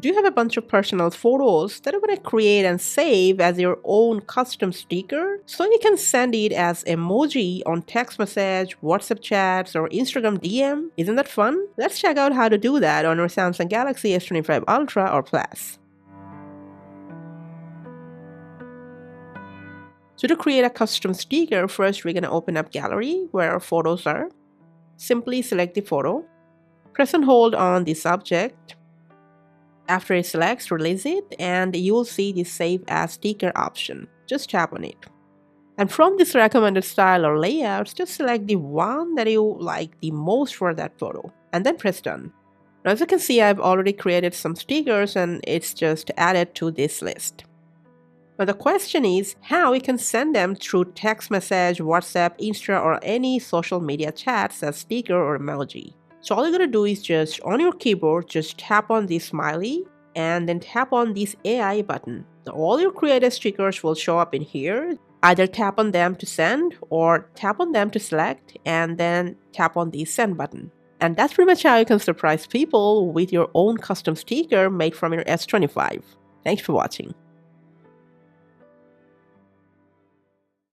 Do you have a bunch of personal photos that you want to create and save as your own custom sticker so you can send it as emoji on text message, WhatsApp chats, or Instagram DM? Isn't that fun? Let's check out how to do that on your Samsung Galaxy S25 Ultra or Plus. So to create a custom sticker, first we're going to open up Gallery where our photos are. Simply select the photo. Press and hold on the subject. After it selects, release it, and you will see the Save as Sticker option. Just tap on it. And from this recommended style or layouts, just select the one that you like the most for that photo, and then press Done. Now, as you can see, I've already created some stickers, and it's just added to this list. Now, the question is how we can send them through text message, WhatsApp, Insta, or any social media chats as sticker or emoji. So all you're going to do is just on your keyboard, just tap on this smiley and then tap on this AI button. Now, all your created stickers will show up in here. Either tap on them to send or tap on them to select and then tap on the send button. And that's pretty much how you can surprise people with your own custom sticker made from your S25. Thanks for watching.